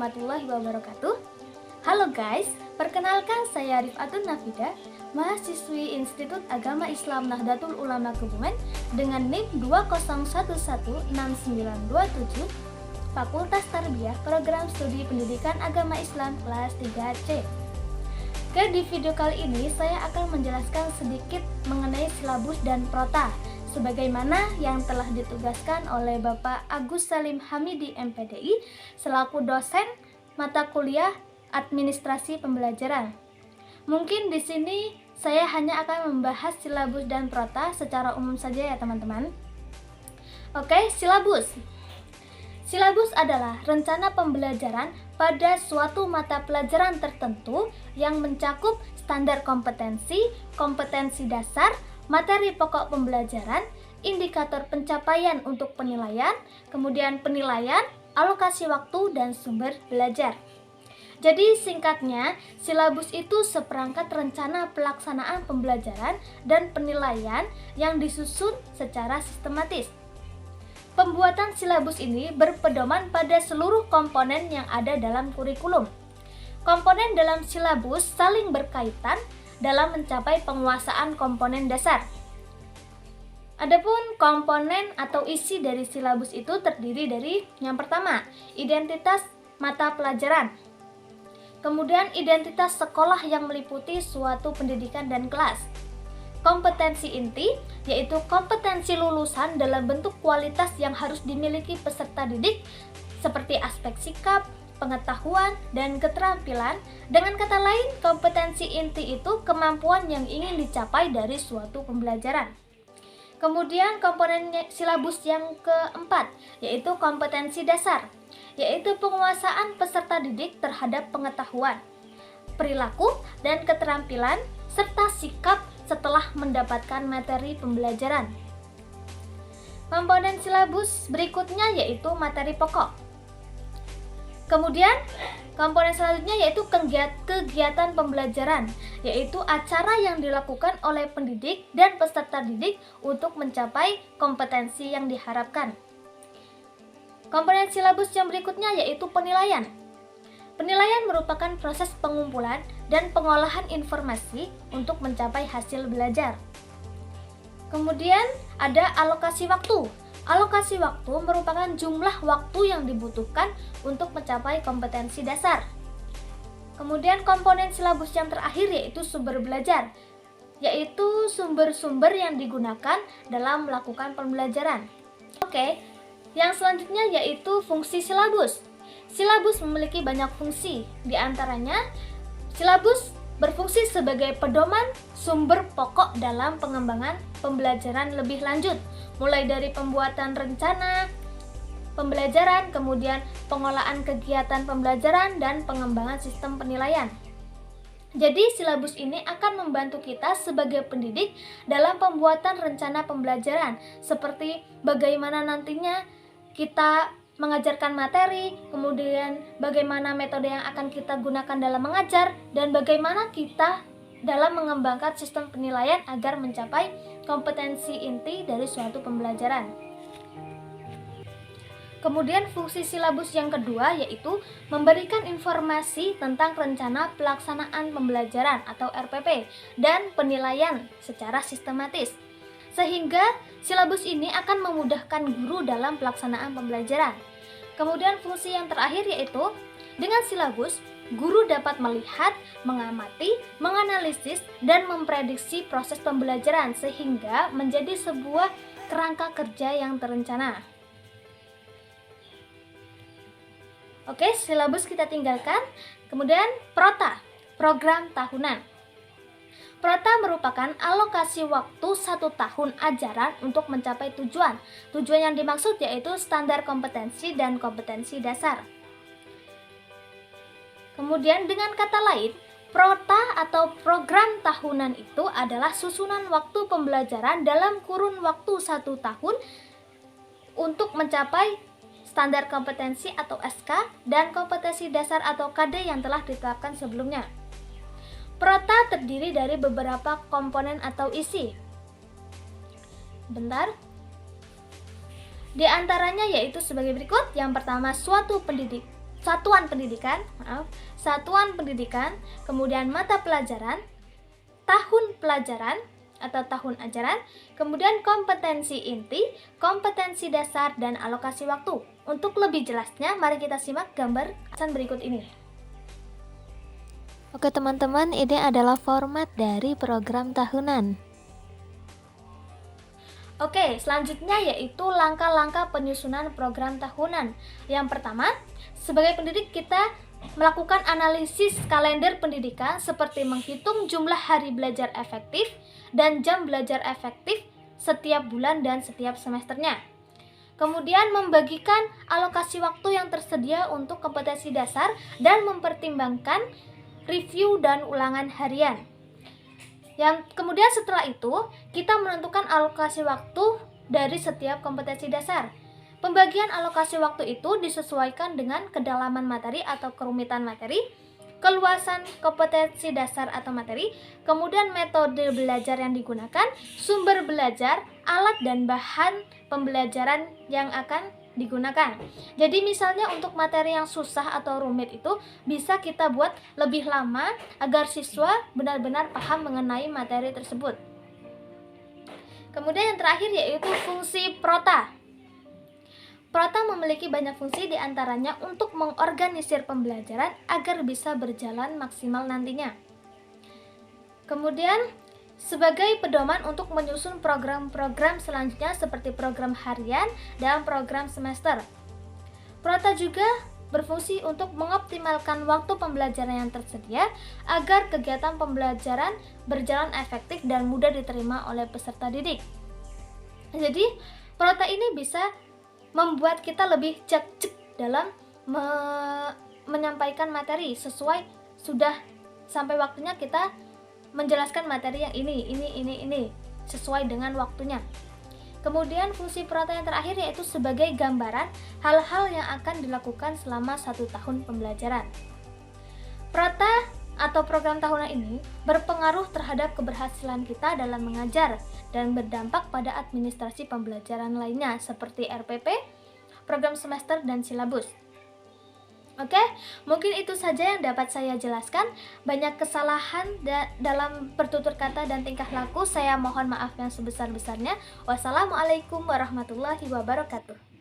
warahmatullahi wabarakatuh. Halo guys, perkenalkan saya Rifatun Nafida, mahasiswi Institut Agama Islam Nahdlatul Ulama Kebumen dengan NIM 2011697, Fakultas Tarbiyah Program Studi Pendidikan Agama Islam kelas 3C. Di video kali ini saya akan menjelaskan sedikit mengenai silabus dan prota sebagaimana yang telah ditugaskan oleh Bapak Agus Salim Hamidi MPDI selaku dosen mata kuliah Administrasi Pembelajaran. Mungkin di sini saya hanya akan membahas silabus dan prota secara umum saja ya teman-teman. Oke, silabus. Silabus adalah rencana pembelajaran pada suatu mata pelajaran tertentu yang mencakup standar kompetensi, kompetensi dasar, materi pokok pembelajaran, indikator pencapaian untuk penilaian, kemudian penilaian, alokasi waktu, dan sumber belajar. Jadi singkatnya, silabus itu seperangkat rencana pelaksanaan pembelajaran dan penilaian yang disusun secara sistematis. Pembuatan silabus ini berpedoman pada seluruh komponen yang ada dalam kurikulum. Komponen dalam silabus saling berkaitan dalam mencapai penguasaan komponen dasar. Adapun komponen atau isi dari silabus itu terdiri dari yang pertama, identitas mata pelajaran. Kemudian identitas sekolah yang meliputi suatu pendidikan dan kelas. Kompetensi inti, yaitu kompetensi lulusan dalam bentuk kualitas yang harus dimiliki peserta didik seperti aspek sikap, pengetahuan, dan keterampilan. Dengan kata lain, kompetensi inti itu kemampuan yang ingin dicapai dari suatu pembelajaran. Kemudian komponen silabus yang keempat, yaitu kompetensi dasar, yaitu penguasaan peserta didik terhadap pengetahuan, perilaku, dan keterampilan, serta sikap setelah mendapatkan materi pembelajaran. Komponen silabus berikutnya yaitu materi pokok. Kemudian, komponen selanjutnya yaitu kegiatan pembelajaran, yaitu acara yang dilakukan oleh pendidik dan peserta didik untuk mencapai kompetensi yang diharapkan. Komponen silabus yang berikutnya yaitu penilaian. Penilaian merupakan proses pengumpulan dan pengolahan informasi untuk mencapai hasil belajar. Kemudian, ada alokasi waktu. Alokasi waktu merupakan jumlah waktu yang dibutuhkan untuk mencapai kompetensi dasar. Kemudian komponen silabus yang terakhir yaitu sumber belajar, yaitu sumber-sumber yang digunakan dalam melakukan pembelajaran. Oke, yang selanjutnya yaitu fungsi silabus. Silabus memiliki banyak fungsi, di antaranya silabus berfungsi sebagai pedoman sumber pokok dalam pengembangan pembelajaran lebih lanjut, mulai dari pembuatan rencana pembelajaran, kemudian pengolahan kegiatan pembelajaran, dan pengembangan sistem penilaian. Jadi silabus ini akan membantu kita sebagai pendidik dalam pembuatan rencana pembelajaran, seperti bagaimana nantinya kita mengajarkan materi, kemudian bagaimana metode yang akan kita gunakan dalam mengajar, dan bagaimana kita dalam mengembangkan sistem penilaian agar mencapai kompetensi inti dari suatu pembelajaran. Kemudian fungsi silabus yang kedua yaitu memberikan informasi tentang rencana pelaksanaan pembelajaran atau RPP dan penilaian secara sistematis. Sehingga silabus ini akan memudahkan guru dalam pelaksanaan pembelajaran. Kemudian fungsi yang terakhir yaitu dengan silabus, guru dapat melihat, mengamati, menganalisis, dan memprediksi proses pembelajaran sehingga menjadi sebuah kerangka kerja yang terencana. Oke, silabus kita tinggalkan. Kemudian prota, program tahunan. Prota merupakan alokasi waktu 1 tahun ajaran untuk mencapai tujuan. Tujuan yang dimaksud yaitu standar kompetensi dan kompetensi dasar. Kemudian dengan kata lain, prota atau program tahunan itu adalah susunan waktu pembelajaran dalam kurun waktu 1 tahun untuk mencapai standar kompetensi atau SK dan kompetensi dasar atau KD yang telah ditetapkan sebelumnya. Prota terdiri dari beberapa komponen atau isi. Di antaranya yaitu sebagai berikut. Yang pertama, suatu satuan pendidikan, kemudian mata pelajaran, tahun pelajaran atau tahun ajaran, kemudian kompetensi inti, kompetensi dasar, dan alokasi waktu. Untuk lebih jelasnya, mari kita simak gambar berikut ini. Oke teman-teman, ini adalah format dari program tahunan. Oke, selanjutnya yaitu langkah-langkah penyusunan program tahunan. Yang pertama, sebagai pendidik kita melakukan analisis kalender pendidikan seperti menghitung jumlah hari belajar efektif dan jam belajar efektif setiap bulan dan setiap semesternya. Kemudian membagikan alokasi waktu yang tersedia untuk kompetensi dasar dan mempertimbangkan review dan ulangan harian. Kemudian setelah itu, kita menentukan alokasi waktu dari setiap kompetensi dasar. Pembagian alokasi waktu itu disesuaikan dengan kedalaman materi atau kerumitan materi, keluasan kompetensi dasar atau materi, kemudian metode belajar yang digunakan, sumber belajar, alat dan bahan pembelajaran yang akan digunakan. Jadi misalnya untuk materi yang susah atau rumit itu bisa kita buat lebih lama agar siswa benar-benar paham mengenai materi tersebut. Kemudian yang terakhir yaitu fungsi prota. Prota memiliki banyak fungsi, diantaranya untuk mengorganisir pembelajaran agar bisa berjalan maksimal nantinya. Kemudian sebagai pedoman untuk menyusun program-program selanjutnya seperti program harian dan program semester. Prota juga berfungsi untuk mengoptimalkan waktu pembelajaran yang tersedia agar kegiatan pembelajaran berjalan efektif dan mudah diterima oleh peserta didik. Jadi, prota ini bisa membuat kita lebih cek dalam menyampaikan materi sesuai sudah sampai waktunya kita menjelaskan materi yang ini sesuai dengan waktunya. Kemudian fungsi prota yang terakhir yaitu sebagai gambaran hal-hal yang akan dilakukan selama 1 tahun pembelajaran. Prota atau program tahunan ini berpengaruh terhadap keberhasilan kita dalam mengajar dan berdampak pada administrasi pembelajaran lainnya seperti RPP, program semester, dan silabus. Oke, mungkin itu saja yang dapat saya jelaskan. Banyak kesalahan dalam bertutur kata dan tingkah laku, saya mohon maaf yang sebesar-besarnya. Wassalamualaikum warahmatullahi wabarakatuh.